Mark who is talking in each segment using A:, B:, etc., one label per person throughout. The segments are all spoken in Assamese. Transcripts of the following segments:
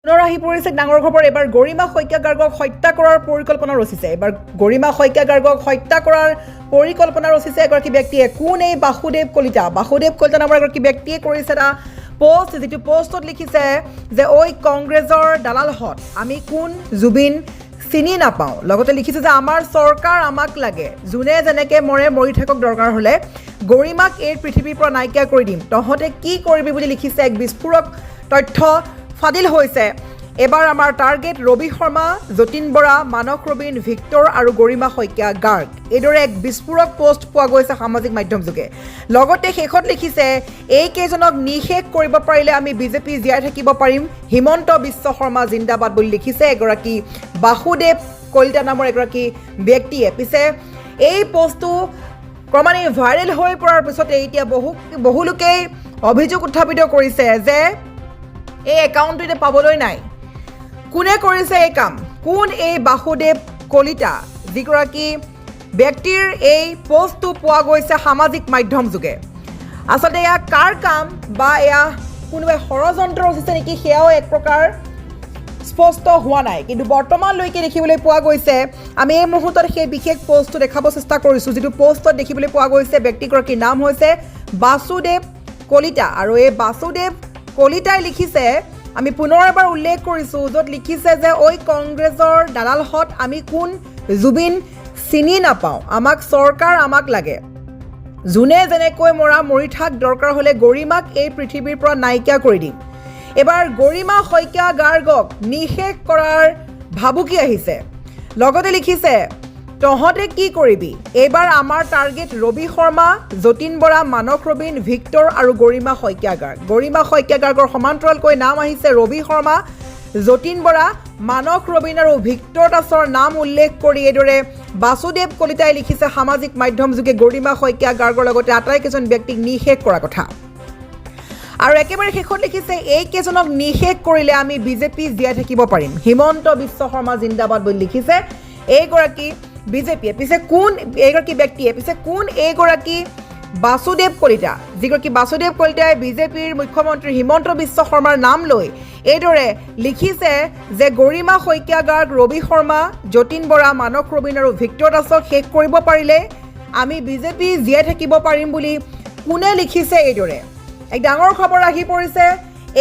A: পুনৰাহি পৰিছে ডাঙৰ খবৰ এবাৰ গৰিমা শইকীয়া গাৰ্গক হত্যা কৰাৰ পৰিকল্পনা ৰচিছে এবাৰ গৰিমা শইকীয়া গাৰ্গক হত্যা কৰাৰ পৰিকল্পনা ৰচিছে এগৰাকী ব্যক্তিয়ে কোন এই বাসুদেৱ কলিতা নামৰ এগৰাকী ব্যক্তিয়ে কৰিছে এটা পোষ্ট যেটো পোষ্টত লিখিছে যে ঐ কংগ্ৰেছৰ দালালহত আমি কোন জুবিন চিনি নাপাওঁ লগতে লিখিছে যে আমাৰ চৰকাৰ আমাক লাগে জুনে যেনেকে মৰি থাকক দৰকাৰ হলে গৰিমাক এই পৃথিৱীৰ পৰা নাইকিয়া কৰি দিম তহতে কি কৰিবি বুলি লিখিছে এক বিস্ফোৰক তথ্য ফাদিল হৈছে এবাৰ আমাৰ টাৰ্গেট ৰবি শৰ্মা যতীন বৰা মানস ৰবিন ভিক্টৰ আৰু গৰিমা শইকীয়া গাৰ্গ এইদৰে এক বিস্ফোৰক পোষ্ট পোৱা গৈছে সামাজিক মাধ্যম যোগে লগতে শেষত লিখিছে এই কেইজনক নিশেষ কৰিব পাৰিলে আমি বিজেপি জীয়াই থাকিব পাৰিম হিমন্ত বিশ্ব শৰ্মা জিন্দাবাদ বুলি লিখিছে এগৰাকী বাসুদেৱ কলিতা নামৰ এগৰাকী ব্যক্তিয়ে পিছে এই পোষ্টটো ক্ৰমান্বয়ে ভাইৰেল হৈ পৰাৰ পিছতে এতিয়া বহু লোকেই অভিযোগ উত্থাপিত কৰিছে যে এই একাউণ্টটো পাবলৈ নাই কোনে কৰিছে এই কাম কোন এই বাসুদেৱ কলিতা যিগৰাকী ব্যক্তিৰ এই পোষ্টটো পোৱা গৈছে সামাজিক মাধ্যম যোগে আচলতে এয়া কাৰ কাম বা এয়া কোনোবাই ষড়যন্ত্ৰ ৰচিছে নেকি সেয়াও এক প্ৰকাৰ স্পষ্ট হোৱা নাই কিন্তু বৰ্তমানলৈকে দেখিবলৈ পোৱা গৈছে আমি এই মুহূৰ্তত সেই বিশেষ পোষ্টটো দেখাব চেষ্টা কৰিছোঁ যিটো পোষ্টত দেখিবলৈ পোৱা গৈছে ব্যক্তিগৰাকীৰ নাম হৈছে বাসুদেৱ কলিতা আৰু এই বাসুদেৱ কলিতাই লিখিছে আমি পুনৰ এবাৰ উল্লেখ কৰিছোঁ য'ত লিখিছে যে ঐ কংগ্ৰেছৰ দালালহত আমি কোন জুবিন চিনি নাপাওঁ আমাক চৰকাৰ আমাক লাগে জুনে যেনেকৈ মৰি থাক দৰকাৰ হ'লে গৰিমাক এই পৃথিৱীৰ পৰা নাইকিয়া কৰি দিম এবাৰ গৰিমা শইকীয়া গাৰ্গক নিশেষ কৰাৰ ভাবুকি আহিছে লগতে লিখিছে তহতে কি কৰিবি এইবাৰ আমাৰ টাৰ্গেট ৰবি শৰ্মা যতীন বৰা মানস ৰবিন ভিক্টৰ আৰু গৰিমা শইকীয়া গাৰ্গৰ সমান্তৰালকৈ নাম আহিছে ৰবি শৰ্মা যতীন বৰা মানস ৰবিন আৰু ভিক্টৰ দাসৰ নাম উল্লেখ কৰি এইদৰে বাসুদেৱ কলিতাই লিখিছে সামাজিক মাধ্যম যোগে গৰিমা শইকীয়া গাৰ্গৰ লগতে আটাইকেইজন ব্যক্তিক নিশেষ কৰাৰ কথা আৰু একেবাৰে শেষত লিখিছে এই কেইজনক নিশেষ কৰিলে আমি বিজেপি জীয়াই থাকিব পাৰিম হিমন্ত বিশ্ব শৰ্মা জিন্দাবাদ বুলি লিখিছে এইগৰাকী বিজেপিয়ে পিছে কোন এইগৰাকী ব্যক্তিয়ে পিছে কোন এইগৰাকী বাসুদেৱ কলিতা যিগৰাকী বাসুদেৱ কলিতাই বিজেপিৰ মুখ্যমন্ত্ৰী হিমন্ত বিশ্ব শৰ্মাৰ নাম লৈ এইদৰে লিখিছে যে গৰিমা শইকীয়া গাৰ্গ ৰবি শৰ্মা যতীন বৰা মানস ৰবিন আৰু ভিক্টৰ দাসক শেষ কৰিব পাৰিলে আমি বিজেপি জীয়াই থাকিব পাৰিম বুলি কোনে লিখিছে এইদৰে এক ডাঙৰ খবৰ আহি পৰিছে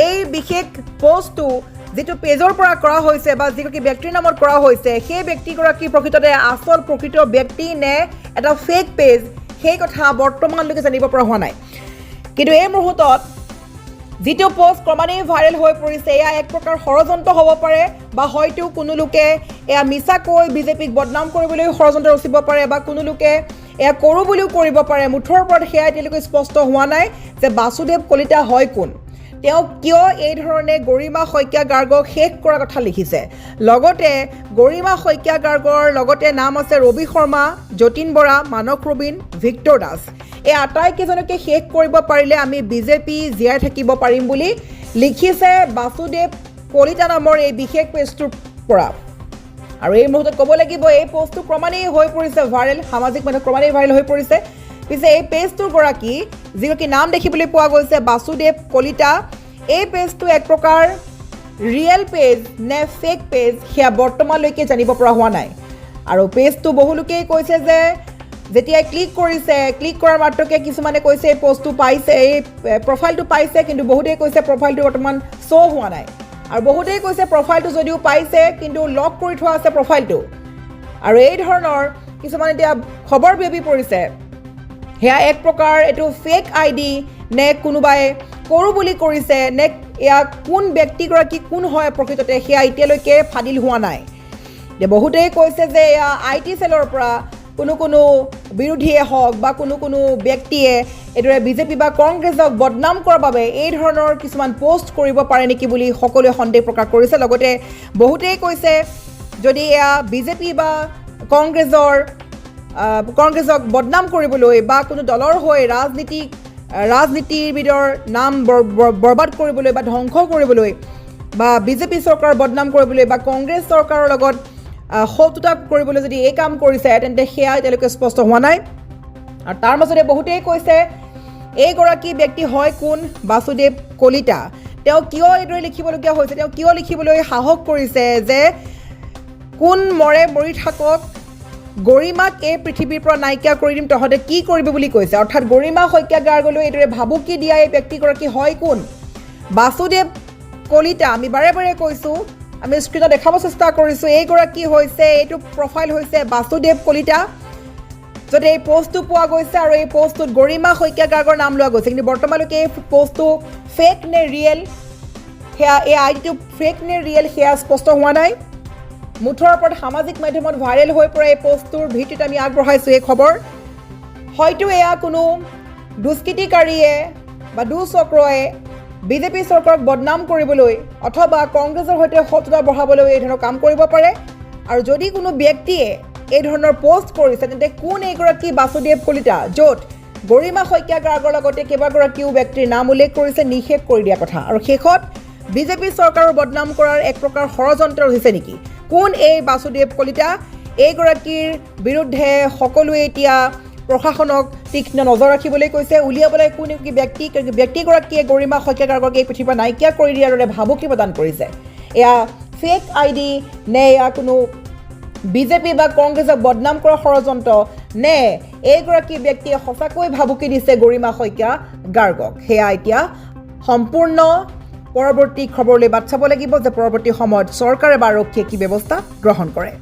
A: এই বিশেষ পোষ্টটো যিটো পেজৰ পৰা কৰা হৈছে বা যিগৰাকী ব্যক্তিৰ নামত কৰা হৈছে সেই ব্যক্তিগৰাকী প্ৰকৃততে প্ৰকৃত ব্যক্তি নে এটা ফেক পেজ সেই কথা বৰ্তমানলৈকে জানিব পৰা হোৱা নাই কিন্তু এই মুহূৰ্তত যিটো পোষ্ট ক্ৰমান্বয়ে ভাইৰেল হৈ পৰিছে এয়া এক প্ৰকাৰ ষড়যন্ত্ৰ হ'ব পাৰে বা হয়তো কোনো লোকে এয়া মিছাকৈ বিজেপিক বদনাম কৰিবলৈ ষড়যন্ত্ৰ ৰচিব পাৰে বা কোনো লোকে এয়া কৰোঁ বুলিও কৰিব পাৰে মুঠৰ ওপৰত সেয়া এতিয়ালৈকে স্পষ্ট হোৱা নাই যে বাসুদেৱ কলিতা হয় কোন তেওঁ কিয় এই ধৰণে গৰিমা শইকীয়া গাৰ্গক শেষ কৰাৰ কথা লিখিছে লগতে গৰিমা শইকীয়া গাৰ্গৰ লগতে নাম আছে ৰবি শৰ্মা যতীন বৰা মানস ৰবিন ভিক্টৰ দাস এই আটাইকেইজনকে শেষ কৰিব পাৰিলে আমি বিজেপি জীয়াই থাকিব পাৰিম বুলি লিখিছে বাসুদেৱ কলিতা নামৰ এই বিশেষ পেজটোৰ পৰা আৰু এই মুহূৰ্তত ক'ব লাগিব এই পোষ্টটো ক্ৰমান্বয়ে হৈ পৰিছে ভাইৰেল সামাজিক মাধ্যমত ক্ৰমান্বয়ে ভাইৰেল হৈ পৰিছে পিছে এই পেজটোৰ গৰাকী যিগৰাকী নাম দেখিবলৈ পোৱা গৈছে বাসুদেৱ কলিতা এই পেজটো এক প্ৰকাৰ ৰিয়েল পেজ নে ফেক পেজ সেয়া বৰ্তমানলৈকে জানিব পৰা হোৱা নাই আৰু পেজটো বহু লোকেই কৈছে যে যেতিয়া ক্লিক কৰাৰ মাত্ৰকে কিছুমানে কৈছে এই পোষ্টটো পাইছে এই প্ৰফাইলটো পাইছে কিন্তু বহুতেই কৈছে প্ৰফাইলটো বৰ্তমান শ্ব' হোৱা নাই আৰু বহুতেই কৈছে প্ৰফাইলটো যদিও পাইছে কিন্তু লক কৰি থোৱা আছে প্ৰফাইলটো আৰু এই ধৰণৰ কিছুমান এতিয়া খবৰ বিয়পি পৰিছে সেয়া এক প্ৰকাৰ এইটো ফেক আইডি নে কোনোবাই কৰোঁ বুলি কৰিছে নে এয়া কোন ব্যক্তিগৰাকী কোন হয় প্ৰকৃততে সেয়া এতিয়ালৈকে ফাদিল হোৱা নাই বহুতেই কৈছে যে এয়া IT চেলৰ পৰা কোনো বিৰোধীয়ে হওক বা কোনো ব্যক্তিয়ে এইদৰে বিজেপি বা কংগ্ৰেছক বদনাম কৰাৰ বাবে এই ধৰণৰ কিছুমান পোষ্ট কৰিব পাৰে নেকি বুলি সকলোৱে সন্দেহ প্ৰকাশ কৰিছে লগতে বহুতেই কৈছে যদি এয়া বিজেপি বা কংগ্ৰেছক বদনাম কৰিবলৈ বা কোনো দলৰ হৈ ৰাজনীতিবিদৰ নাম বৰবাদ কৰিবলৈ বা ধ্বংস কৰিবলৈ বা বিজেপি চৰকাৰৰ বদনাম কৰিবলৈ বা কংগ্ৰেছ চৰকাৰৰ লগত শত্ৰুতা কৰিবলৈ যদি এই কাম কৰিছে তেন্তে সেয়া এতিয়ালৈকে স্পষ্ট হোৱা নাই আৰু তাৰ মাজতে বহুতেই কৈছে এইগৰাকী ব্যক্তি হয় কোন বাসুদেৱ কলিতা তেওঁ কিয় এইদৰে লিখিবলগীয়া হৈছে, তেওঁ কিয় লিখিবলৈ সাহস কৰিছে যে কোন মৰে মৰি থাকক, গৰিমাক এই পৃথিৱীৰ পৰা নাইকিয়া কৰি দিম, তহঁতে কি কৰিবি বুলি কৈছে। অৰ্থাৎ গৰিমা শইকীয়া গাৰ্গলৈ এইদৰে ভাবুকি দিয়া এই ব্যক্তিগৰাকী হয় কোন? বাসুদেৱ কলিতা। আমি বাৰে বাৰে কৈছোঁ, আমি স্ক্ৰীণত দেখাব চেষ্টা কৰিছোঁ, এইগৰাকী হৈছে, এইটো প্ৰফাইল হৈছে বাসুদেৱ কলিতা। যদি এই পষ্টটো পোৱা গৈছে আৰু এই পষ্টটোত গৰিমা শইকীয়া গাৰ্গৰ নাম লোৱা গৈছে, কিন্তু বৰ্তমানলৈকে এই পষ্টটো ফেক নে ৰিয়েল, সেয়া এই আইডিটো ফেক নে ৰিয়েল সেয়া স্পষ্ট হোৱা নাই। মুঠৰ ওপৰত সামাজিক মাধ্যমত ভাইৰেল হৈ পৰা এই পষ্টটোৰ ভিত্তিত আমি আগবঢ়াইছোঁ এই খবৰ। হয়তো এয়া কোনো দুষ্কৃতিকাৰীয়ে বা দুচক্ৰয়ে বিজেপি চৰকাৰক বদনাম কৰিবলৈ অথবা কংগ্ৰেছৰ সৈতে শত্ৰুতা বঢ়াবলৈ এই ধৰণৰ কাম কৰিব পাৰে। আৰু যদি কোনো ব্যক্তিয়ে এই ধৰণৰ পোষ্ট কৰিছে তেন্তে কোন এইগৰাকী বাসুদেৱ কলিতা, য'ত গৰিমা শইকীয়া গাৰ্গৰ লগতে কেইবাগৰাকীও ব্যক্তিৰ নাম উল্লেখ কৰিছে, নিষেধ কৰি দিয়া কথা। আৰু শেষত বিজেপি চৰকাৰৰ বদনাম কৰাৰ এক প্ৰকাৰ ষড়যন্ত্ৰ হৈছে নেকি? কোন এই বাসুদেৱ কলিতা? এইগৰাকীৰ বিৰুদ্ধে সকলোৱে এতিয়া প্ৰশাসনক তীক্ষ্ণ নজৰ ৰাখিবলৈ কৈছে, উলিয়াবলৈ কোন ব্যক্তিগৰাকীয়ে গৰিমা শইকীয়া গাৰ্গক এই পৃথিৱীৰ পৰা নাইকিয়া কৰি দিয়াৰ দৰে ভাবুকি প্ৰদান কৰিছে। এয়া ফেক আইডি নে এয়া কোনো বিজেপি বা কংগ্ৰেছক বদনাম কৰা ষড়যন্ত্ৰ নে এইগৰাকী ব্যক্তিয়ে সঁচাকৈ ভাবুকি দিছে গৰিমা শইকীয়া গাৰ্গক, সেয়া এতিয়া সম্পূৰ্ণ পৰৱৰ্তী খবৰলৈ বাট চাব লাগিব যে পৰৱৰ্তী সময়ত চৰকাৰে বা আৰক্ষীয়ে কি ব্যৱস্থা গ্ৰহণ কৰে।